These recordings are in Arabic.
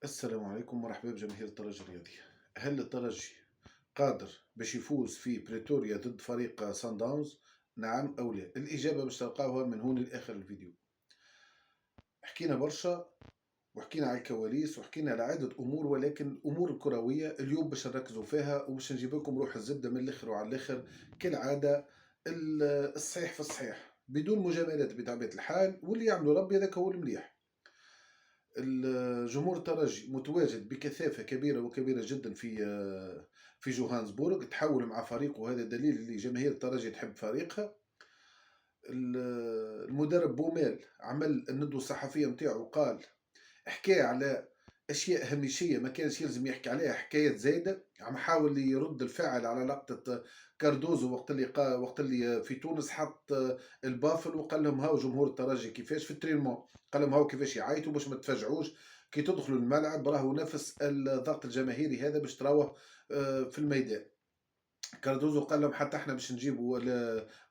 السلام عليكم، مرحبا بجماهير الترجي الرياضي. هل الترجي قادر باش يفوز في بريتوريا ضد فريق سان داونز؟ نعم أو لا؟ الإجابة باش تلقاوها من هون لآخر الفيديو. حكينا برشا وحكينا على الكواليس وحكينا على عدة أمور، ولكن الأمور الكروية اليوم باش نركزوا فيها وباش نجيب لكم روح الزبدة من الآخر وعلى الآخر كالعادة. الصحيح في الصحيح بدون مجاملات بطبيعة الحال، واللي يعملوا ربي هذاك هو المليح. الجمهور الترجي متواجد بكثافة كبيرة وكبيرة جدا في جوهانسبورغ، تحول مع فريقه، وهذا دليل اللي جماهير الترجي تحب فريقها. المدرب بوميل عمل الندوة الصحفية متاعه وقال، حكى على اشياء هامشيه ما كانش يلزم يحكي عليها حكايات زايده، عم حاول يرد الفعل على لقطه كاردوزو وقت اللي في تونس حط البافل وقال لهم هاو جمهور الترجي كيفاش في الترينمون، قال لهم هاو كيفاش يعيطوا باش ما تفجعوش كي تدخلوا الملعب، راهو نفس الضغط الجماهيري هذا باش تروه في الميدان. كاردوزو قال لهم حتى احنا باش نجيبوا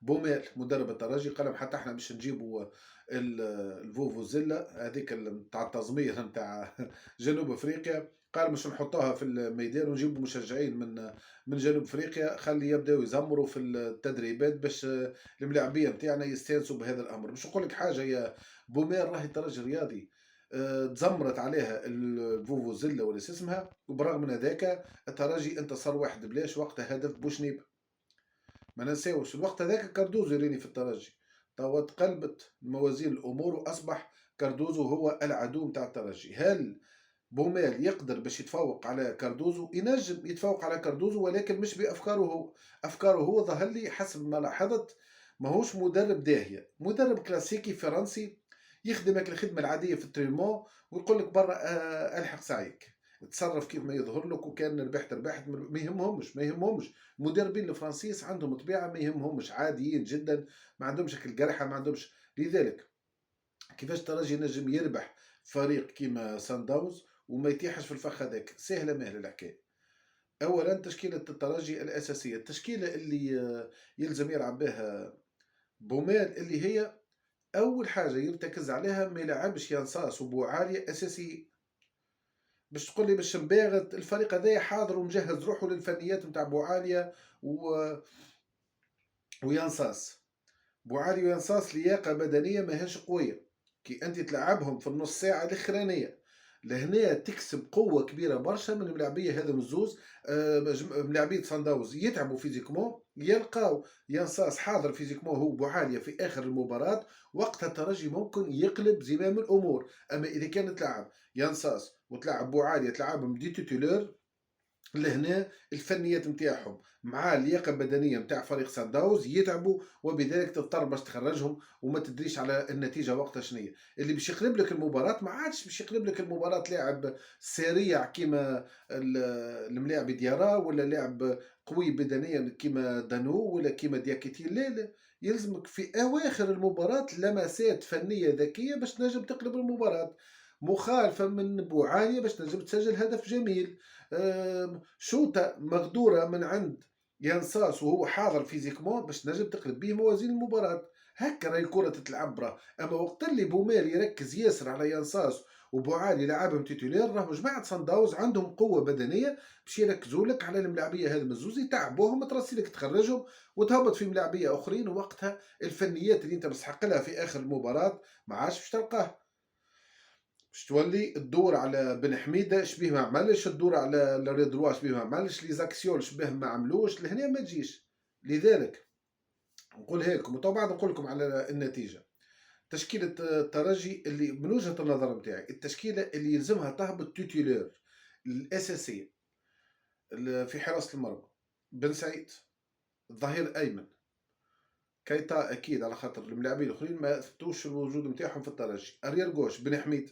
بوميل مدرب الترجي قال لهم حتى احنا باش نجيبوا الفوفوزيلا هذيك نتاع التزمير نتاع جنوب افريقيا، قال مش نحطوها في الميدان ونجيبوا مشجعين من جنوب افريقيا، خلي يبداو يزمروا في التدريبات باش الملاعبيه نتاعنا يستانسوا بهذا الامر. مش نقول لك حاجه، يا بوميل راهي الترجي الرياضي تزمرت عليها الفوفوزيلا ولا اسمها، وبرغم من هذاك الترجي انتصر واحد بلاش وقتها هدف بوشنيب. ما ننساوش الوقت هذاك كاردوزو يريني في الترجي، توا تقلبت موازين الامور واصبح كاردوزو هو العدو نتاع الترجي. هل بومال يقدر باش يتفوق على كاردوزو؟ ينجم يتفوق على كاردوزو، ولكن مش بافكاره هو. افكاره هو ظهر لي حسب ما لاحظت ماهوش مدرب داهيه، مدرب كلاسيكي فرنسي يخدمك الخدمه العاديه في الترينمون ويقول لك برا الحق سعيك، تصرف كيف ما يظهر لك، وكان ربحت ربحت، ما يهمهمش. المدربين الفرنسيس عندهم طبيعه ما يهمهمش، عاديين جدا، ما عندهمش الجرحه، ما عندهمش. لذلك كيفاش الترجي نجم يربح فريق كيما سان داونز وما يتيحش في الفخ هذاك؟ سهله مهله الحكايه. اولا تشكيله الترجي الاساسيه، التشكيله اللي يلزم يلعب بها بومال، اللي هي اول حاجه يرتكز عليها ما يلعبش ينصاص وبوعالية اساسيين. باش تقول لي باش نباغت الفريق هذايا حاضر ومجهز روحه للفنيات نتاع بوعالية وينصاص. بوعالي وينصاص لياقة بدنية ماهيش قوية، كي أنت تلعبهم في النص ساعة الأخرانية لهنا تكسب قوة كبيرة برشا من الملاعبية هذا الزوز. ملاعبية صن داونز يتعبوا فيزيكمون، يلقاو ينصاص حاضر فيزيكمون هو بوعالية في آخر المباراة، وقتها الترجي ممكن يقلب زمام الأمور. أما إذا كانت تلعب ينصاص وتلعب بوعالية تلعبهم دي تيتولور، لهنا الفنيات نتاعهم مع اللياقه البدنيه نتاع فريق سان داوز يتعبوا، وبذلك تضطر باش تخرجهم وما تدريش على النتيجه وقتها شنية. اللي باش يقلب لك المباراه ما عادش باش يقلب لك المباراه لاعب سريع كيما الملاعب ديارا، ولا لاعب قوي بدنيا كيما دانو ولا كيما دياكيتي. لا لا، يلزمك في اواخر المباراه لمسات فنيه ذكيه باش تنجم تقلب المباراه، مخالفه من بوعاليه باش تنجم تسجل هدف جميل. شوطة مغدورة من عند ينصاص وهو حاضر فيزيكمون باش تنجم تقلب به موازين المباراة. هكا راهي الكرة تتلعب برا. اما وقت اللي بومير يركز ياسر على ينصاص وبوعالي لاعبهم تيتولير، راه جماعة صن داوز عندهم قوة بدنية باش يركزوا لك على الملاعبية هذم الزوز، يتعبوهم ترسي لك تخرجهم وتهبط في ملاعبية اخرين، ووقتها الفنيات اللي انت مستحق لها في اخر المباراة ما عادش باش تلقاها. باش تولي الدور على بن حميده شبيه ما عملش، الدور على الريدروا شبيه ما عملش، لي زاكسيون شبيه ما عملوش، لهنا ما تجيش. لذلك نقولها لكم وطبعا بعد نقول لكم على النتيجه. تشكيله الترجي اللي من وجهه النظر نتاعي التشكيله اللي يلزمها تهبط توتيلور الاساسيه في حراسه المرمى: بن سعيد الظهير ايمن، كايتا اكيد على خاطر الملاعبين الاخرين ما اثبتوش الوجود نتاعهم في الترجي، اريير جوش بن حميد،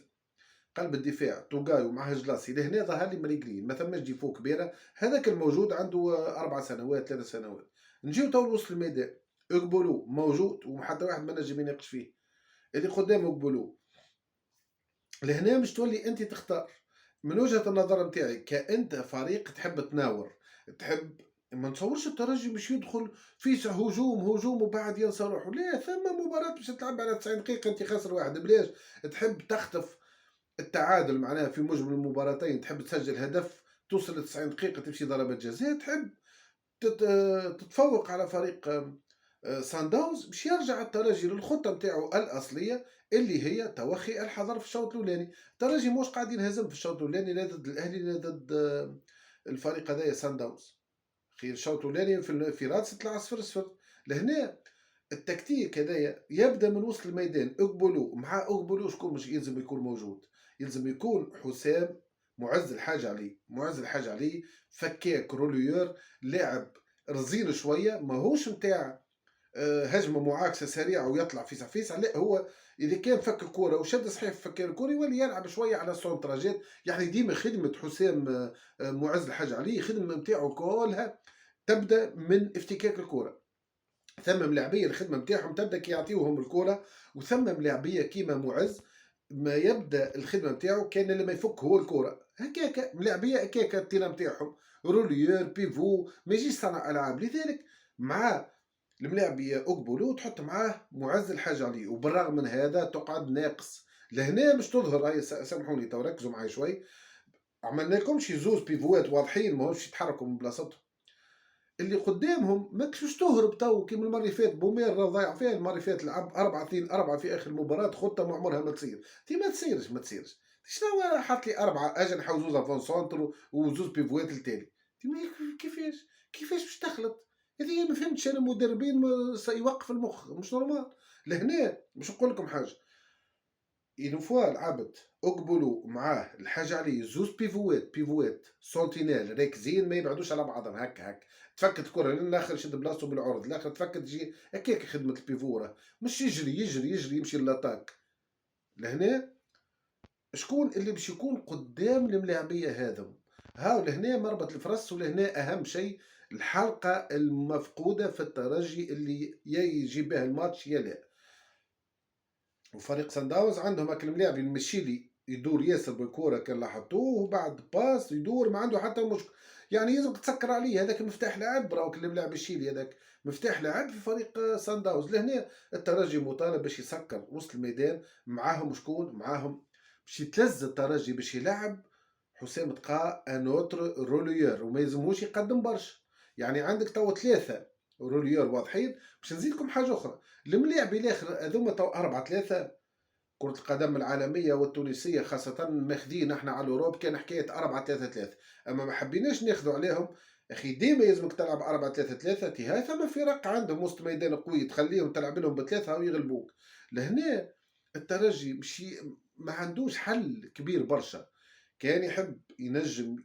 قلب الدفاع توغاي ومعه جلاسي. لهنا ظهر لي مريقلين، ما ثماش ديفو كبيره، هذاك الموجود عنده 4 سنوات 3 سنوات. نجيو تو لوسط الميدان، اقبلو موجود وحتى واحد ما نجم يناقش فيه، اللي قدام اقبلو. لهنا مش تولي انت تختار. من وجهه النظر نتاعي كانت فريق تحب تناور، تحب، ما نتصورش الترجي باش يدخل في هجوم وبعد ينسى روحه. لا، ثم مباراة باش تلعب على 90 دقيقة انت خاسر واحد بلاش، تحب تخطف التعادل معناها في مجمل المباراتين تحب تسجل هدف توصل ل90 دقيقة تمشي ضربات جزاء، تحب تتفوق على فريق سان داونز باش يرجع الترجي للخطة نتاعو الأصلية اللي هي توخي الحذر في الشوط الأولاني. الترجي موش قاعد ينهزم في الشوط الأولاني لا ضد الأهلي لا ضد الفريق هذايا سان داونز. خير الشوط الأولاني في رادس طلع 0-0. لهنا التكتيك هذايا يبدا من وسط الميدان. اقبلوا مع اقبلوا شكون مش يلزم يكون موجود؟ يلزم يكون حسام معز الحاج علي. معز الحاج علي فكاك روليور، لاعب رزين شويه، ماهوش نتاع هجمه معاكسه سريعه ويطلع فيسع فيسع. لا، هو اذا كان فك الكره وشد صحيح في فكان الكره يولي يلعب شويه على السونتراجات. يعني ديما خدمه حسام معز الحاج علي الخدمه نتاعو كلها تبدا من افتكاك الكره. ثم ملاعبيه الخدمه نتاعهم تبدا كي يعطيوهم الكره، وثم ملاعبيه كيما معز ما يبدا الخدمه نتاعو كان لما يفك هو الكره هكاكا. ملاعبيه هكاكا التيرا نتاعهم روليور بيفو ما يجيش صانع العاب. لذلك مع الملاعبيه اقبلوا تحط معاه معز الحاج علي، وبالرغم من هذا تقعد ناقص. لهنا مش تظهر هاي سامحوني تو ركزوا معي شوي. عملنا لكمش زوز بيفوات واضحين ماهمش يتحركوا من بلاصتهم. اللي قدامهم ماكش تهرب تو كيما المره اللي فاتت بومير راه ضايع فيها. المره اللي فاتت لعب 4-2-4 في اخر المباراه، خطه ما عمرها ما تصير. تي ما تصيرش ما تصيرش. شنو حط لي 4 اجنحه وزوز افون سونتر وزوز بيفوات التالي؟ تي كيفاش باش تخلط؟ هذه ما فهمتش انا. مدربين سيوقف المخ مش نورمال. لهنا باش نقول لكم حاجه. اون فوا لعبت اقبلوا معاه الحاجه عليه زوز بيفوات سونتينيل راكزين ما يبعدوش على بعضهم هكا تفكت الكره للاخر يشد بلاصتو بالعرض، الاخر تفكت تجي هكاك خدمه البيفو مش يجري يمشي للاتاك. لهنا شكون اللي باش يكون قدام الملاعبيه هذم؟ هاو لهنا مربط الفرس. ولهنا اهم شيء الحلقه المفقوده في الترجي اللي يا يجي به الماتش يا لا. وفريق سان داونز عندهم هاك الملاعب يمشي لي يدور ياسر بالكوره كان لاحظتوه، وبعد باس يدور ما عنده حتى مشكل. يعني يلزمك تسكر عليه. هذاك مفتاح لعب راهو الملاعب الشيلي هذاك مفتاح لعب في فريق سان داونز. لهنا الترجي مطالب باش يسكر وسط الميدان. معاهم شكون؟ معاهم باش يتلز الترجي باش يلعب حسام تقا انوتر روليور وما يلزموش يقدم برشا. يعني عندك تو ثلاثه روليور واضحين. باش نزيدكم حاجه اخرى. الملاعب الاخر هذوما تو 4-3. كرة القدم العالمية والتونسية خاصة ماخذين احنا على الأوروب كان حكاية 4-3-3. أما ما حبيناش ناخذوا عليهم. أخي ديما يلزمك تلعب 4-3-3. تي ثم فرق عندهم وسط ميدان قوي تخليهم تلعب لهم بثلاثة ويغلبوك. لهنا الترجي مشي ما عندوش حل كبير برشا. كان يحب ينجم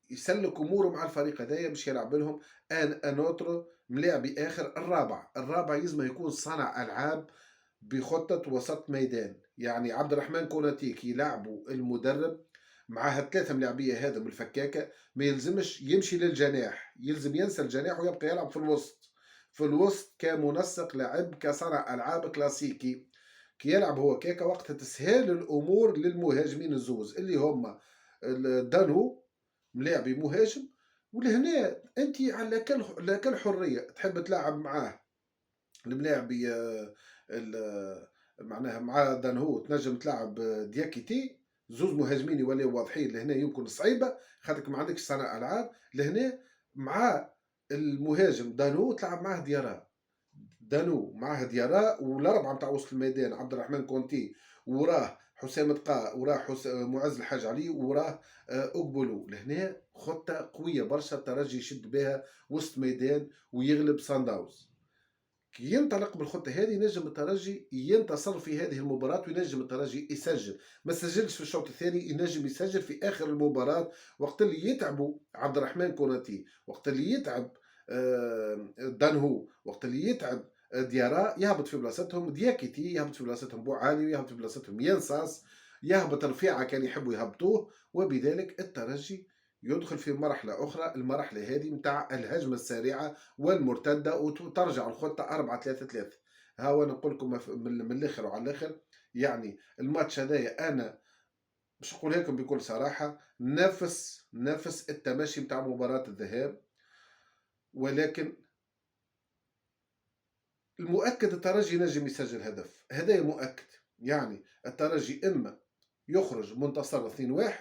يسلك اموره مع الفريق هذايا باش يلعب لهم ان اوتر ملاعبي اخر. الرابع يلزم يكون صانع العاب بخطه وسط ميدان. يعني عبد الرحمن كوناتي كي يلعبوا المدرب معها ثلاثه ملاعبيه هذا الفكاكه ما يلزمش يمشي للجناح، يلزم ينسى الجناح ويبقى يلعب في الوسط. في الوسط كمنسق لعب كصانع العاب كلاسيكي. كي يلعب هو كيكا وقت تسهيل الامور للمهاجمين الزوز اللي هم دانو ملاعبي مهاجم. ولهنا انت على كل حريه تحب تلعب معاه الملاعبي معناها مع دانهو تنجم تلعب دياكيتي زوز مهاجمين يوليو واضحين. لهنا يمكن صعيبه خاطرك ما عندكش صانع العاب. لهنا مع المهاجم دانو تلعب معاه ديارا. دانو معاه ديارا والاربعه نتاع وسط الميدان عبد الرحمن كونتي وراه حسام دقا وراه معز الحاج علي وراه اقبلوا. لهنا خطه قويه برشا الترجي يشد بها وسط ميدان ويغلب سان داونز. كي ينطلق بالخطه هذه ينجم الترجي ينتصر في هذه المباراه وينجم الترجي يسجل. ما سجلش في الشوط الثاني ينجم يسجل في اخر المباراه وقت اللي يتعبوا عبد الرحمن كوناتي، وقت اللي يتعب دانهو، وقت اللي يتعب ديارا يهبط في بلاصتهم دياكيتي، يهبط في بلاصتهم بوعالي، ويهبط في بلاصتهم ينصاص، يهبط رفيعه كان يحبوا يهبطوه. وبذلك الترجي يدخل في مرحلة أخرى. المرحلة هذه متاع الهجمة السريعة والمرتدة وترجع الخطة 4-3-3. ها وانا نقول لكم من الاخر وعلى الاخر. يعني الماتش هذايا انا باش نقولها لكم بكل صراحة نفس التمشي متاع مباراة الذهاب. ولكن المؤكد الترجي نجم يسجل هدف. هذا مؤكد. يعني الترجي اما يخرج منتصر 2-1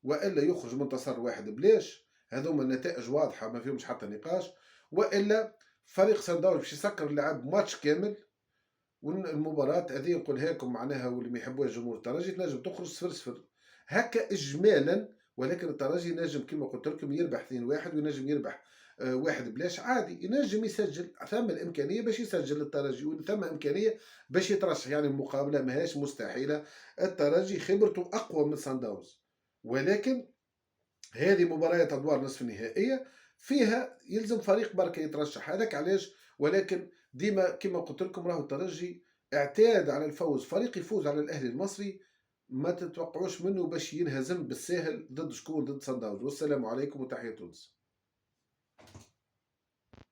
والا يخرج منتصر واحد بلاش. هذوما النتائج واضحه ما فيهمش حتى نقاش. والا فريق سان داونز باش يسكر اللعب ماتش كامل. والمباراة هذه نقولها لكم معناها، واللي ما يحبوها جمهور الترجي، تنجم تخرج 0-0 هكا اجمالا. ولكن الترجي ينجم كما قلت لكم يربح 2-1 وينجم يربح واحد بلاش عادي. ينجم يسجل، ثم الامكانيه باش يسجل الترجي، وثم امكانيه باش يترشح. يعني المقابله ماهيش مستحيله. الترجي خبرته اقوى من سان داونز، ولكن هذه مباريات ادوار نصف النهائيه فيها يلزم فريق بركه يترشح. هذاك علاش. ولكن ديما كما قلت لكم راهو الترجي اعتاد على الفوز. فريق يفوز على الاهلي المصري ما تتوقعوش منه باش ينهزم بالساهل ضد شكون؟ ضد صن داونز. والسلام عليكم وتحية تونس.